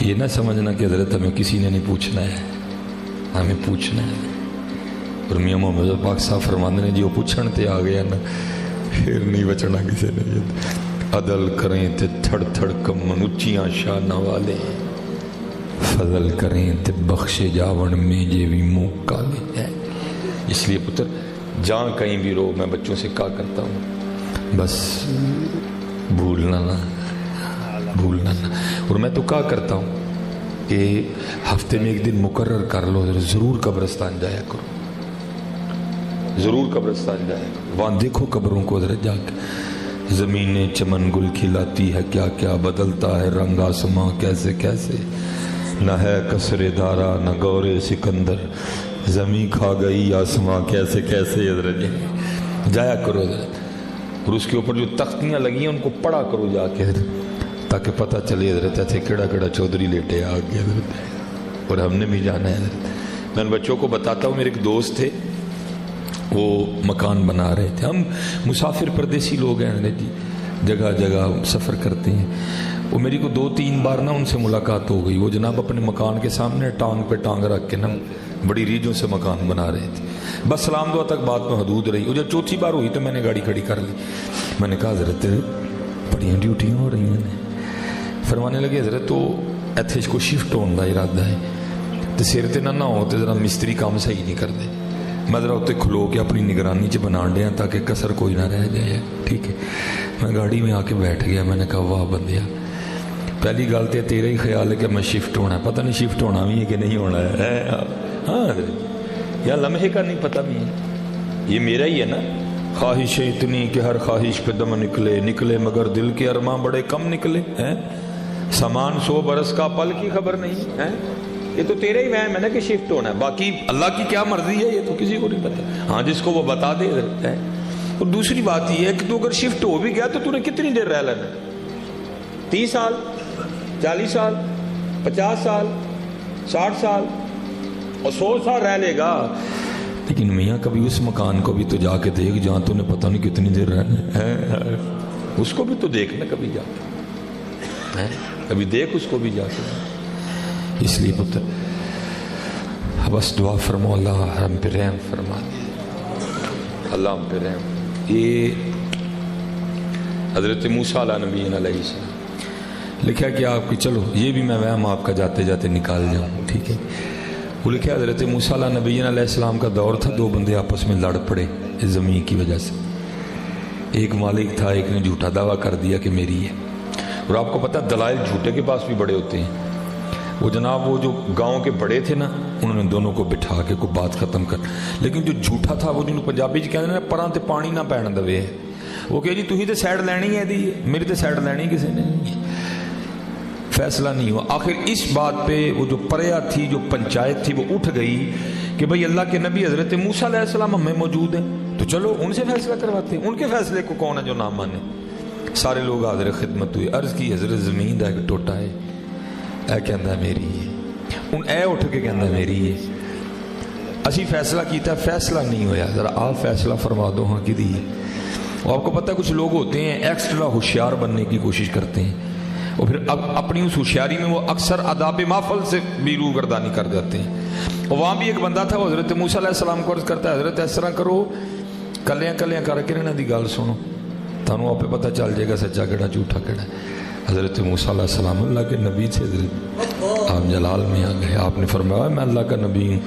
یہ نہ سمجھنا کہ حضرت ہمیں کسی نے نہیں پوچھنا ہے، ہمیں پوچھنا ہے۔ اور میاں محمد پاک صاحب فرماندے نے جی وہ پوچھن تے آ گیا نا پھر نہیں بچنا کسی نے۔ عدل کریں تے تھڑ تھڑ کمن اچیاں شانہ والے، فضل کریں تے بخشے جاون میں جے بھی منہ کالے ہیں۔ اس لیے پتر جہاں کہیں بھی رو، میں بچوں سے کہا کرتا ہوں بس بھولنا نہ، بھولنا نہ۔ اور میں تو کہا کرتا ہوں کہ ہفتے میں ایک دن مقرر کر لو، ضرور قبرستان جایا کرو، ضرور قبرستان جایا کرو، وہاں دیکھو قبروں کو ذرا جا کے۔ زمینیں چمن گل کھلاتی ہے، کیا کیا بدلتا ہے رنگ آسماں کیسے کیسے، نہ ہے قصر دارا نہ گور سکندر، زمین کھا گئی آسماں کیسے کیسے۔ حضرت جایا کرو حضرت، اور اس کے اوپر جو تختیاں لگی ہیں ان کو پڑھا کرو جا کے تاکہ پتہ چلے حضرت ایسے کیڑا کیڑا چودھری لیٹے آ گیا حضرت، اور ہم نے بھی جانا ہے حضرت۔ میں ان بچوں کو بتاتا ہوں، میرے ایک دوست تھے وہ مکان بنا رہے تھے، ہم مسافر پردیسی لوگ ہیں حضرت جی، جگہ جگہ سفر کرتے ہیں۔ وہ میری کو 2-3 بار نا ان سے ملاقات ہو گئی، وہ جناب اپنے مکان کے سامنے ٹانگ پہ ٹانگ رکھ کے نا بڑی ریجوں سے مکان بنا رہے تھے، بس سلام دعا تک بات میں حدود رہی۔ وہ جب 4تھی بار ہوئی تو میں نے گاڑی کھڑی کر لی، میں نے کہا حضرت بڑی ڈیوٹیاں ہو رہی ہیں۔ فرمانے لگے حضرت تو ایتھے کو شفٹ ہونے کا ارادہ ہے تو سر تے نہ ہو تو ذرا مستری کام صحیح نہیں کرتے، میں ذرا اتنے کھلو کے اپنی نگرانی چ بنا دیا تاکہ کسر کوئی نہ رہ جائے، ٹھیک ہے۔ میں گاڑی میں آ کے بیٹھ گیا، میں نے کہا واہ بندیا، پہلی گل تو تیرا ہی خیال ہے کہ میں شفٹ ہونا ہے، پتہ نہیں شفٹ ہونا بھی ہے کہ نہیں ہونا ہے۔ ہاں یا لمحے کا نہیں پتہ بھی ہے، یہ میرا ہی ہے نا۔ خواہشیں اتنی کہ ہر خواہش پہ دم نکلے، نکلے مگر دل کے ارماں بڑے کم نکلے ہیں، سامان 100 برس کا پل کی خبر نہیں ہے۔ یہ تو تیرے ہی وہم ہے نا کہ شفٹ ہونا ہے، باقی اللہ کی کیا مرضی ہے یہ تو کسی کو نہیں پتا۔ ہاں جس کو وہ بتا دے ہے۔ اور دوسری بات یہ ہے کہ تو اگر شفٹ ہو بھی گیا تو تو نے کتنی دیر رہ لینا، 30 سال 40 سال 50 سال 60 سال اور 100 سال رہ لے گا، لیکن میاں کبھی اس مکان کو بھی تو جا کے دیکھ جہاں تو نے پتہ نہیں کتنی دیر رہنا ہے، اس کو بھی تو دیکھنا کبھی جا کے، کبھی دیکھ اس کو بھی جا کے۔ اس لیے پتر بس دعا فرمو اللہ ہم پہ رحم فرما دے، اللہ ہم پہ رحم۔ یہ حضرت موسیٰ علیہ نبی علیہ السلام لکھا کہ آپ کی، چلو یہ بھی میں وہم آپ کا جاتے جاتے نکال جاؤں، ٹھیک ہے۔ وہ لکھا حضرت موسیٰ علیہ نبی علیہ السلام کا دور تھا، 2 بندے آپس میں لڑ پڑے اس زمین کی وجہ سے۔ ایک مالک تھا، ایک نے جھوٹا دعویٰ کر دیا کہ میری ہے، اور آپ کو پتہ دلائل جھوٹے کے پاس بھی بڑے ہوتے ہیں۔ وہ جناب وہ جو گاؤں کے بڑے تھے نا، انہوں نے دونوں کو بٹھا کے کوئی بات ختم کر، لیکن جو جھوٹا تھا وہ جنہوں پنجابی چ کہتے ہیں پراں تے پانی نہ پین دے، وہ کہ جی تھی تو سائڈ لینی ہے دی، میری تو سائڈ لینی کسی نے نہیں، فیصلہ نہیں ہوا۔ آخر اس بات پہ وہ جو پریا تھی، جو پنچایت تھی، وہ اٹھ گئی کہ بھئی اللہ کے نبی حضرت موسیٰ علیہ السلام ہمیں موجود ہیں تو چلو ان سے فیصلہ کرواتے ہیں، ان کے فیصلے کو کون ہے جو نہ مانے۔ سارے لوگ حاضر خدمت ہوئے، عرض کی حضرت زمین دا ایک ٹوٹا ہے، اے کہندا میری ہے، ان اے اٹھ کے کہندا میری ہے، اسی فیصلہ کیتا فیصلہ نہیں ہویا، ذرا آپ فیصلہ فرما دو ہاں کی دی۔ اور آپ کو پتہ کچھ لوگ ہوتے ہیں ایکسٹرا ہوشیار بننے کی کوشش کرتے ہیں، اور پھر اب اپنی اس ہوشیاری میں وہ اکثر آداب محفل سے بھی روگردانی کر جاتے ہیں۔ اور وہاں بھی ایک بندہ تھا، وہ حضرت موسیٰ علیہ السلام کو عرض کرتا ہے حضرت اس طرح کرو، کلیاں کلیاں کر کے انہاں دی گل سنو، تانوں آپ پتہ چل جائے گا سچا کیڑا جھوٹا کیڑا۔ حضرت موسیٰ علیہ السلام اللہ کے نبی تھے، حضرت آپ جلال میں آ گئے، آپ نے فرمایا میں اللہ کا نبی ہوں،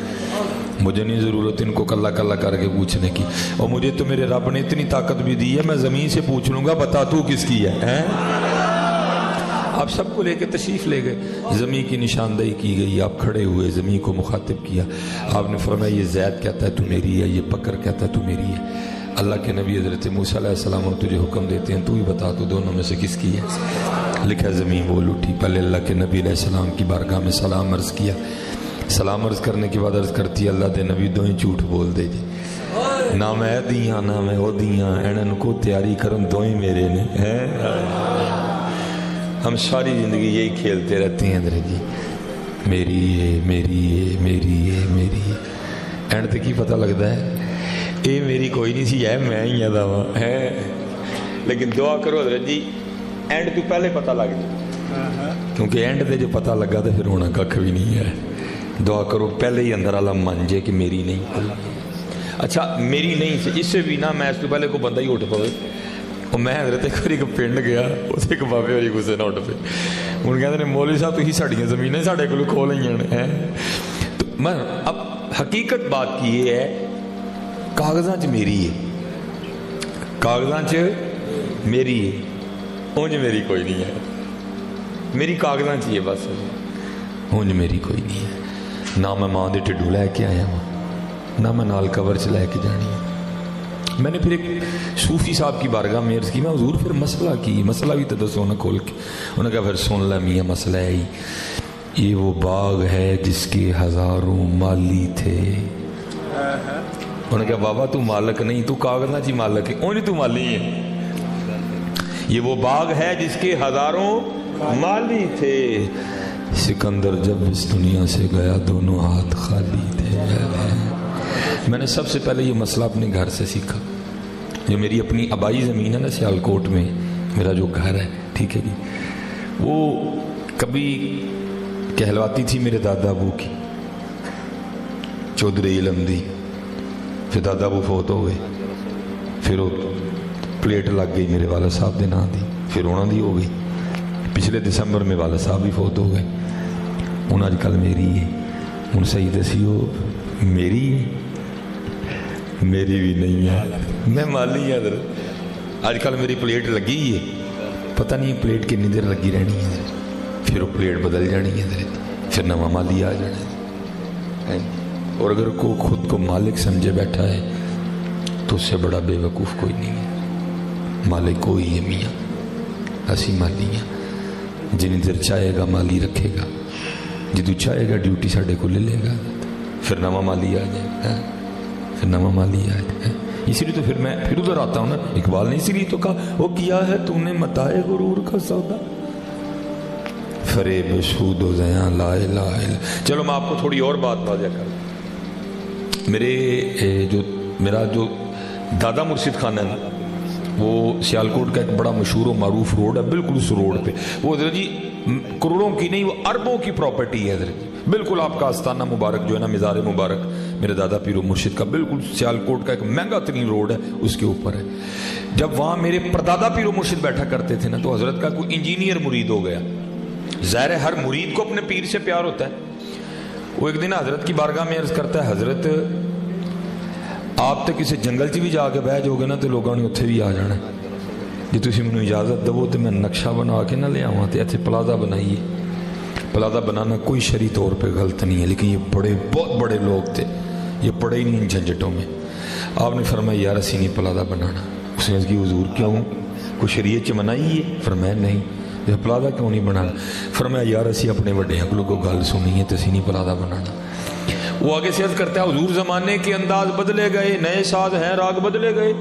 مجھے نہیں ضرورت ان کو کلہ کلہ کر کے پوچھنے کی، اور مجھے تو میرے رب نے اتنی طاقت بھی دی ہے میں زمین سے پوچھ لوں گا بتا تو کس کی ہے۔ آپ سب کو لے کے تشریف لے گئے، زمین کی نشاندہی کی گئی، آپ کھڑے ہوئے، زمین کو مخاطب کیا، آپ نے فرمایا یہ زید کہتا ہے تو میری ہے، یہ بکر کہتا ہے تو میری ہے۔ اللہ کے نبی حضرت موسیٰ علیہ السلام ہم تجھے حکم دیتے ہیں تو ہی بتا تو دونوں میں سے کس کی ہے۔ لکھا زمین بول اٹھی، پہلے اللہ کے نبی علیہ السلام کی بارگاہ میں سلام عرض کیا، سلام عرض کرنے کے بعد عرض کرتی اللہ دے نبی دوئیں جھوٹ بول دے جی، نہ میں دیاں نہ میں او دیاں، اینن کو تیاری کرن دوئیں میرے نے۔ ہم ساری زندگی یہی کھیلتے رہتے ہیں حضرت جی، میری ہے میری ہے میری ہے میری ہے، اینڈ تے کی پتہ لگتا ہے اے میری کوئی نہیں سی ہے میں ہی دعویٰ ہے، لیکن دعا کرو حضرت جی اینڈ تو پہلے پتہ لگ جائے۔ کیونکہ اینڈ تے جو پتہ لگا تو پھر ہونا کھ بھی نہیں ہے. دعا کرو پہلے ہی اندر والا من جے کہ میری نہیں. اچھا میری نہیں سے اس سے بھی نہ میں اس تو پہلے کوئی بندہ ہی اٹھ پوے. اور میں حضرت ایک پنڈ گیا اسے ایک بابے ہوئی گسے نہ اٹھ پے. ہوں کہتے ہیں مولوی صاحب تھی ساڑیاں زمینیں ساڑھے کو کھو لئی ہیں. تو میں اب حقیقت بات کی یہ ہے کاغذاں چ میری ہے, کاغذاں چ میری ہے, اونج میری کوئی نہیں ہے. میری کاغذاں چ ہی ہے بس, اونج میری کوئی نہیں ہے. نہ میں ماں دے ٹھڈو لے کے آیا ہوں, نہ میں نال کور چ لے کے جانی ہے. میں نے پھر ایک صوفی صاحب کی بارگاہ میں عرض کی, میں حضور پھر مسئلہ کی, مسئلہ بھی تو دسو نہ کھول کے. انہوں نے کہا پھر سن لے میاں مسئلہ ہے ہی, یہ وہ باغ ہے جس کے ہزاروں مالی تھے. انہوں نے کہا بابا تو مالک نہیں, تو کاغذاں چی مالک ہے, اونج تو مالی ہے. یہ وہ باغ ہے جس کے ہزاروں مالی تھے, سکندر جب اس دنیا سے گیا دونوں ہاتھ خالی تھے. میں نے سب سے پہلے یہ مسئلہ اپنے گھر سے سیکھا. جو میری اپنی آبائی زمین ہے نا سیالکوٹ میں, میرا جو گھر ہے ٹھیک ہے جی, وہ کبھی کہلواتی تھی میرے دادا ابو کی چودھری علم دی. پھر دادا ابو فوت ہو گئے, پھر وہ پلیٹ لگ گئی میرے والد صاحب دے نام دی, پھر انہوں دی ہو گئی. پچھلے دسمبر میں والد صاحب بھی فوت ہو گئے. ہوں اج کل میری ہے. ہوں صحیح دسی وہ میری ہے, میری بھی نہیں ہے, میں مالی ہوں. اج کل میری پلیٹ لگی ہے, پتہ نہیں پلیٹ کنی دیر لگی رہنی ہے, پھر وہ پلیٹ بدل جانی ہے, پھر نواں مالی آ جانا ہے. اور اگر کوئی خود کو مالک سمجھے بیٹھا ہے تو اس سے بڑا بے وقوف کوئی نہیں ہے. مالک کوئی ہے میاں, اسی مالی ہیں. جن دیر چاہے گا مالی رکھے گا, جدو چاہے گا ڈیوٹی ساڑھے کو لے لے گا, پھر نواں مالی آ جائے, پھر نواں مالی آ جائے. اسی لیے تو پھر میں پھر ادھر آتا ہوں نا, اقبال نے اسی لیے تو کہا وہ کیا ہے تم نے متاع غرور کا سودا, فریب سود و زیاں لا الہ الا. چلو میں آپ کو تھوڑی اور بات واضح کروں. میرا جو دادا مرشد خان ہے نا, وہ سیالکوٹ کا ایک بڑا مشہور و معروف روڈ ہے, بالکل اس روڈ پہ وہ حضرت جی کروڑوں کی نہیں وہ اربوں کی پراپرٹی ہے حضرت جی. بالکل آپ کا آستانہ مبارک جو ہے نا, مزار مبارک میرے دادا پیر و مرشد کا, بالکل سیالکوٹ کا ایک مہنگا ترین روڈ ہے, اس کے اوپر ہے. جب وہاں میرے پردادا پیر و مرشد بیٹھا کرتے تھے نا, تو حضرت کا کوئی انجینئر مرید ہو گیا. ظاہر ہے ہر مرید کو اپنے پیر سے پیار ہوتا ہے. وہ ایک دن حضرت کی بارگاہ میں عرض کرتا ہے, حضرت آپ تو کسی جنگل چ بھی جا کے بہ جاؤ گے نا تو لوگوں نے اتنے بھی آ جانا, جی تسی مجھے اجازت دو تو میں نقشہ بنا کے نہ لے آواں تے ایتھے پلازا بنائیے. پلازا بنانا کوئی شرعی طور پہ غلط نہیں ہے, لیکن یہ بہت بڑے لوگ تھے, یہ پڑے ہی نہیں ان جھنجھٹوں میں. آپ نے فرمایا یار اسی نہیں پلازا بنانا. اس نے کہ حضور کیوں, کوئی شریعت چ منائی ہے؟ فرمایا نہیں. پلازا کیوں نہیں بنانا؟ فرمایا یار اسی اپنے بڑے اگلوں کو گل سنی ہے تو اسی نہیں پلازا بنانا. وہ آگے سے عرض کرتا ہے حضور زمانے کے انداز بدلے گئے, نئے ساز ہیں, راگ بدلے گئے.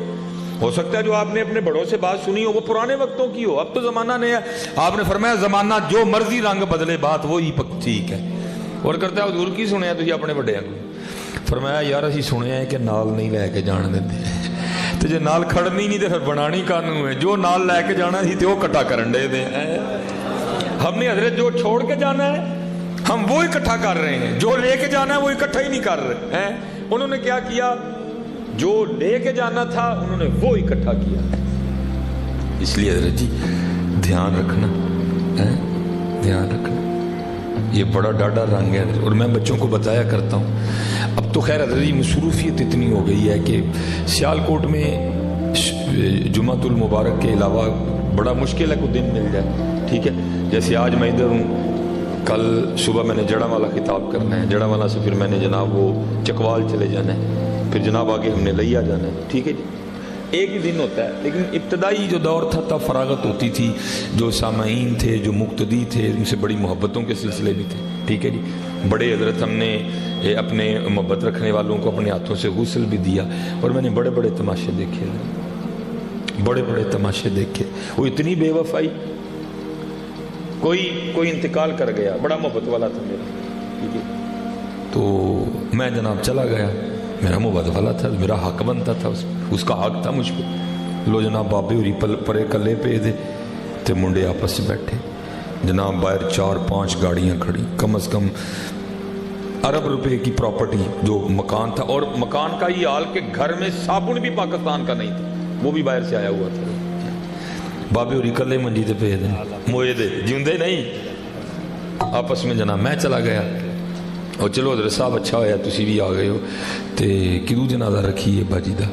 ہو سکتا ہے جو آپ نے اپنے بڑوں سے بات سنی ہو وہ پرانے وقتوں کی ہو, اب تو زمانہ نیا. آپ نے فرمایا زمانہ جو مرضی رنگ بدلے بات وہی ٹھیک ہے. اور کرتا ہے حضور کی سنیا تھی اپنے بڑے کو؟ فرمایا یار اسی سنیا ہے کہ نال نہیں لے کے جان دیتے, تو جے نال کھڑنی نہیں تو پھر بنانی کانوں ہے. جو نال لے کے جانا تھی تو وہ کٹا کرن دے دیں. ہم نے حضرت جو چھوڑ کے جانا ہے ہم وہ اکٹھا کر رہے ہیں, جو لے کے جانا ہے وہ اکٹھا ہی نہیں کر رہے ہیں. انہوں نے کیا کیا, جو لے کے جانا تھا انہوں نے وہ اکٹھا کیا. اس لیے حضرت جی دھیان رکھنا, دھیان رکھنا, یہ بڑا ڈاڈا رنگ ہے. اور میں بچوں کو بتایا کرتا ہوں, اب تو خیر حضرت جی مصروفیت اتنی ہو گئی ہے کہ سیالکوٹ میں جمعۃ المبارک کے علاوہ بڑا مشکل ہے کوئی دن مل جائے. ٹھیک ہے, جیسے آج میں ادھر ہوں, کل صبح میں نے جڑا والا خطاب کرنا ہے, جڑا والا سے پھر میں نے جناب وہ چکوال چلے جانا ہے, پھر جناب آگے ہم نے لیا جانا ہے. ٹھیک ہے جی, ایک ہی دن ہوتا ہے. لیکن ابتدائی جو دور تھا تب فراغت ہوتی تھی, جو سامعین تھے, جو مقتدی تھے, ان سے بڑی محبتوں کے سلسلے بھی تھے. ٹھیک ہے جی, بڑے حضرت ہم نے اپنے محبت رکھنے والوں کو اپنے ہاتھوں سے غسل بھی دیا. اور میں نے بڑے بڑے تماشے دیکھے, بڑے بڑے تماشے دیکھے. وہ اتنی بے وفائی, کوئی انتقال کر گیا, بڑا محبت والا تھا میرا. ٹھیک ہے, تو میں جناب چلا گیا, میرا محبت والا تھا, میرا حق بنتا تھا, اس کا حق تھا مجھ پہ. لو جناب بابے ہوری پرے کلے پہ دے تے منڈے آپس سے بیٹھے, جناب باہر 4-5 گاڑیاں کھڑی، کم از کم ارب روپے کی پراپرٹی جو مکان تھا، اور مکان کا یہ حال کہ گھر میں صابن بھی پاکستان کا نہیں تھا، وہ بھی باہر سے آیا ہوا تھا۔ بابے ہوری کلے منجی تے پے دے موئے دے جیوندے نہیں، آپس میں جناب میں چلا گیا، اور چلو حضرت صاحب اچھا ہویا تسی بھی آ گئے ہو، تے کدوں جنازہ رکھی ہے ابا جی دا؟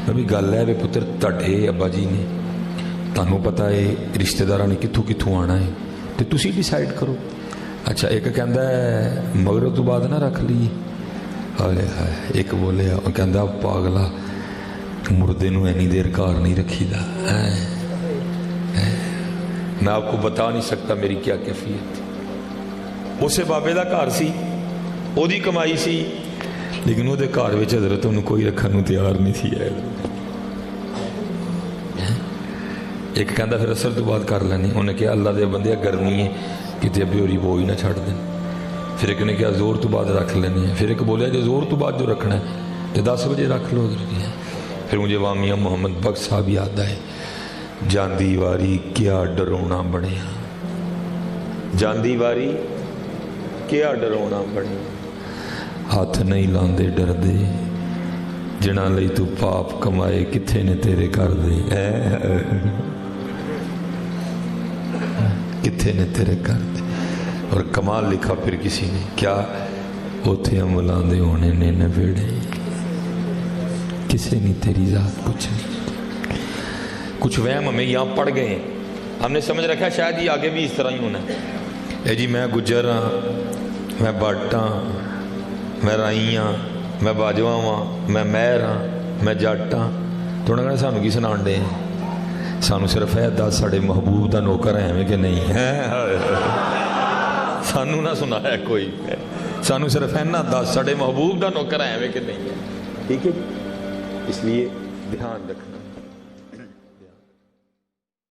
میں بھی گل ہے بے پتر تڈے ابا جی نے تانوں پتہ ہے رشتہ داراں نے کتھوں کتھوں آنا ہے، تے تسی ڈیسائیڈ کرو۔ اچھا ایک کہندا ہے مغرب تو بعد نہ رکھ لی، ہائے ہائے، ایک بولے کہندا پاگلا مردے نو اینی دیر کار نہیں رکھی دا۔ میں آپ کو بتا نہیں سکتا میری کیا کیفیت۔ اسے بابے دا گھر سی، او دی کمائی سی، لیکن وہ دے گھر وچ حضرت انہوں کوئی رکھن نو تیار نہیں تھی۔ ایک کہندا پھر اثر تو بعد کر لینی، انہیں کہا اللہ دے بندے گرمی ہے کتے ابھی ہوری وہ ہی نہ چھڑ دیں۔ پھر ایک نے کہا زور تو بعد رکھ لینی ہے، پھر ایک بولیا جو زور تو بعد جو رکھنا ہے تو 10 بجے رکھ لو۔ پھر مجھے وامیہ محمد بخش صاحب یاد آئے، جاندی واری کیا ڈرونا بنیا، جاندی واری کیا ڈرونا بنیا، ہاتھ نہیں لاندے ڈر دے جنا لئی تو پاپ کمائے کتھے نے تیرے کر دے، کتھے نے تیرے کر دے۔ اور کمال لکھا پھر کسی نے کیا، اوتھے امولان دے ہونے نے نبیڑے، کسے نہیں تیری ذات کچھ نہیں۔ کچھ وہم ہمیں یہاں پڑ گئے ہیں، ہم نے سمجھ رکھا شاید یہ آگے بھی اس طرح ہی ہونا ہے۔ اے جی میں گجر ہاں، میں بٹ ہاں، میں رائی ہاں، میں باجوہ ہاں، میں مہر ہاں، میں جٹ ہاں، تو انہوں نے کہا سانو کی سنان دے، سانو صرف ہے 10 ساڑھے محبوب دا نوکر ہیں ہمیں کہ نہیں ہے، سانو نہ سنا ہے کوئی، سانو صرف ہے نا 10 ساڑھے محبوب دا نوکر ہیں ہمیں کہ نہیں ہے، ٹھیک ہے؟ اس لیے دھیان رکھنا۔